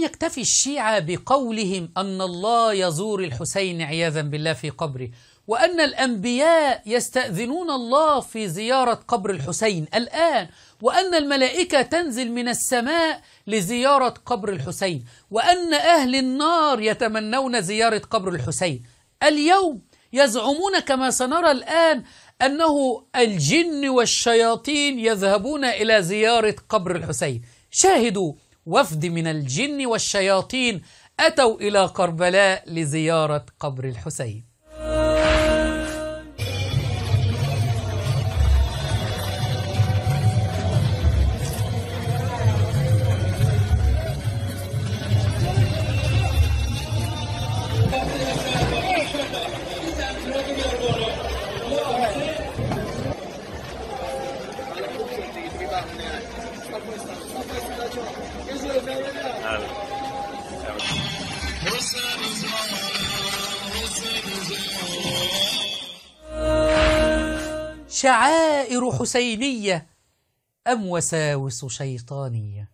يكتفي الشيعة بقولهم أن الله يزور الحسين عياذا بالله في قبره، وأن الأنبياء يستأذنون الله في زيارة قبر الحسين الآن، وأن الملائكة تنزل من السماء لزيارة قبر الحسين، وأن أهل النار يتمنون زيارة قبر الحسين. اليوم يزعمون كما سنرى الآن أنه الجن والشياطين يذهبون إلى زيارة قبر الحسين. شاهدوا وفد من الجن والشياطين أتوا إلى كربلاء لزيارة قبر الحسين. شعائر حسينية أم وساوس شيطانية؟